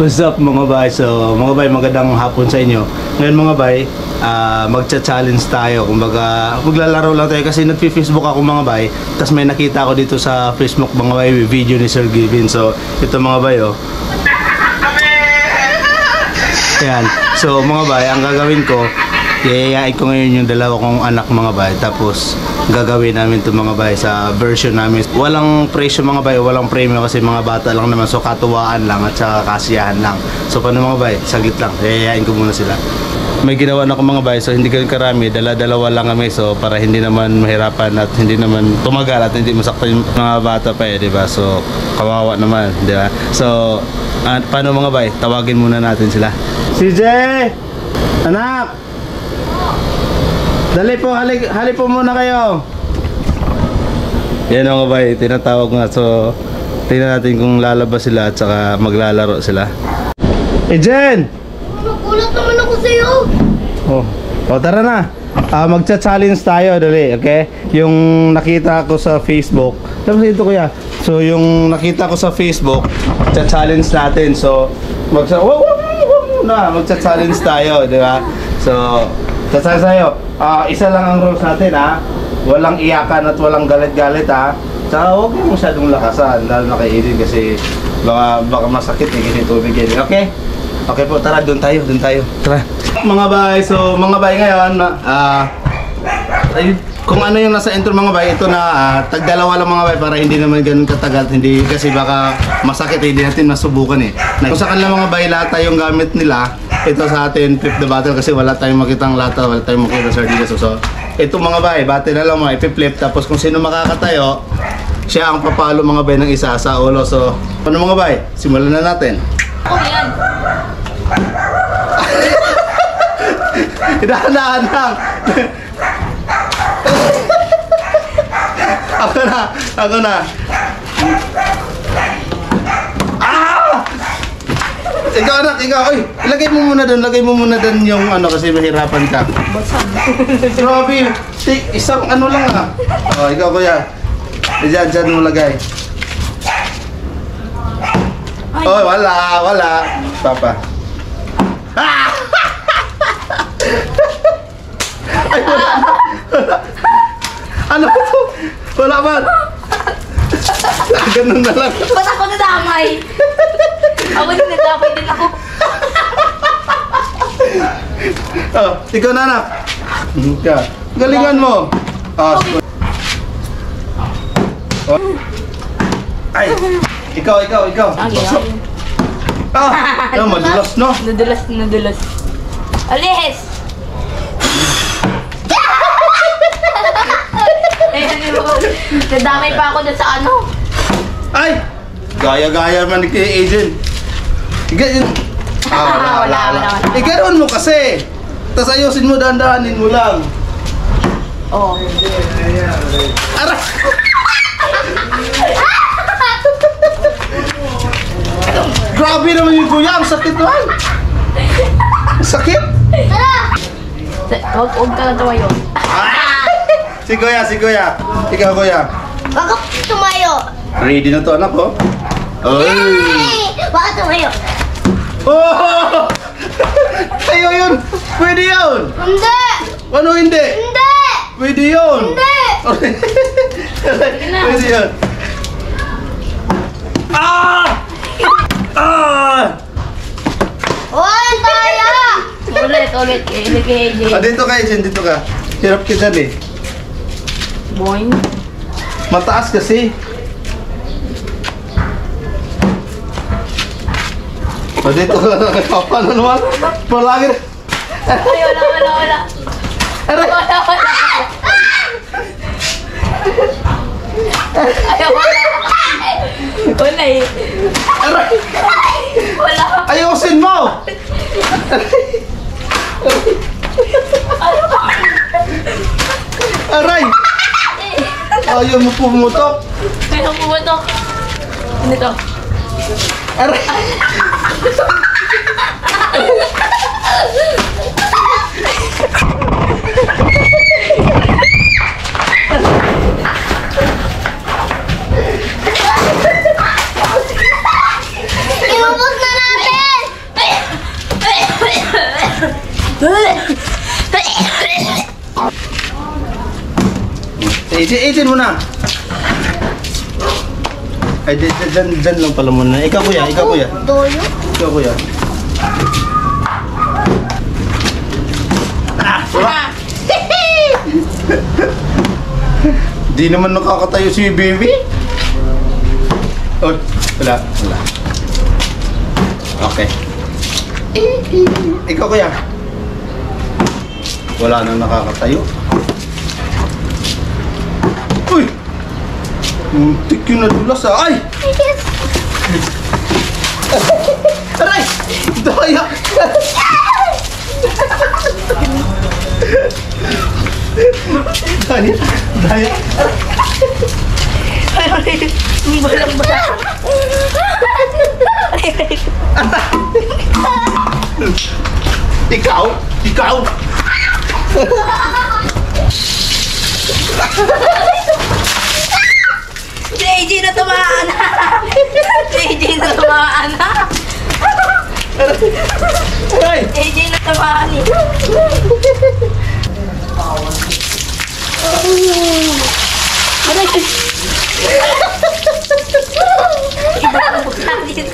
What's up mga bay? So mga bay, magandang hapon sa inyo. Ngayon mga bay, magcha-challenge tayo. Kumbaga, maglalaro lang tayo kasi nagpi-Facebook ako mga bay. Tapos may nakita ako dito sa Facebook mga bay, video ni Sir Gavin. So ito mga bay oh. Ayan. So mga bay, ang gagawin ko, yayayain ko ngayon yung dalawa kong anak mga bay. Tapos gagawin namin ito mga bay sa version namin. Walang presyo mga bay, walang premium kasi mga bata lang naman. So katuwaan lang at saka kasiyahan lang. So paano mga bay? Saglit lang. Yayayain ko muna sila. May ginawa na ako mga bay, so hindi ganun karami. Dala-dalawa lang kami. So para hindi naman mahirapan at hindi naman tumagal at hindi masaktan yung mga bata pa eh, diba? So kawawa naman, diba? So paano mga bay? Tawagin muna natin sila. CJ! Anak! Dali po, hali po muna kayo. Yan mga bay, tinatawag nga. So, tingnan natin kung lalabas sila at saka maglalaro sila. Jen! Nagulat naman ako sa'yo. Oh, tara na. Magcha-challenge tayo, dali, okay? Yung nakita ko sa Facebook. Tapos ito kuya. So, yung nakita ko sa Facebook, cha-challenge natin. So, magcha-challenge tayo, di ba? So, sa sayo, isa lang ang rules natin ha. Walang iyakan at walang galit-galit ha. Tsaka huwag mo masyadong lakasan, lalo na kay Eden kasi baka masakit eh kasi tubig yun. Okay? Okay po, tara doon tayo. Tara. Mga bay, so mga bay ngayon, kung ano yung nasa intro mga bay, ito na tagdalawa lang mga bay para hindi naman ganun katagal, hindi kasi baka masakit eh, hindi natin masubukan eh. Kung sa kanila mga bay, lahat tayong gamit nila. Ito sa atin, flip the battle kasi wala tayong makitang lata, wala tayong makita sardinas. So, ito mga bay, battle na lang mga ipiflip. Tapos kung sino makakatayo, siya ang papalo mga bay ng isa sa ulo. So, ano mga bay? Simulan na natin. Ako yan. Dahan-dahan lang. Ako na. Ikaw anak, ikaw. Oy, lagay mo muna doon yung ano kasi mahirapan ka. Basag. Grabe. Isang ano lang ah. Oh, ikaw kuya. Diyan mo lagay. Oh, wala. Papa. Ah! Ay, wala. Ano ito? Wala ba? Ganun na lang. Ba't ako nadamay? Ako din nadamay din ako. Oh, ikaw na anak. Galingan mo. Oh. Ay, ikaw. Madulas no? Nadulas. Alis! Nadamay pa ako dun sa ano. Ay! Gaya-gaya man kay Agent. Wala. Ikaroon mo kasi. Tapos ayusin mo, dahan-dahanin mo lang. Oh. Aray! Grabe naman yung kuya. Ang sakit naman. Sakit? Huwag ka na tumayo. Si kuya. Ikaw kuya. Bakit tumayo? Ready na to anak ko. Hey! Bakit tumayo? Oh! Tayo yun! Pwede yun! Hindi! Ano hindi? Hindi! Pwede yun! Hindi! Pwede yun! Ah! Uy, tayo! Ulit. Dito ka, Jen, dito ka. Hirap kita eh. Boing. Mataas kasi. Dito ka. Paano naman? Palagi. Ay, wala. Aray! Ay, wala eh. Aray! Wala. Ayusin mo! Aray! Ayaw mo pumutok. Kaya pumutok. Ano to? Aray! Inubos na natin! Itin mo na. Ay, dyan lang pala muna. Ikaw kuya. Doyo? Ikaw kuya. Di naman nakakatayo si baby. Oh, wala. Okay. Ikaw kuya. Wala nang nakakatayo. Uy! Muntik yung nadulas ah. Ay! Aray! Daya! Daya! Balang-bala. Ikaw! Si AJ na tumaan. Si AJ na tumaan. Aray! AJ na tumaan eh. Aray! Iba ang bukla din.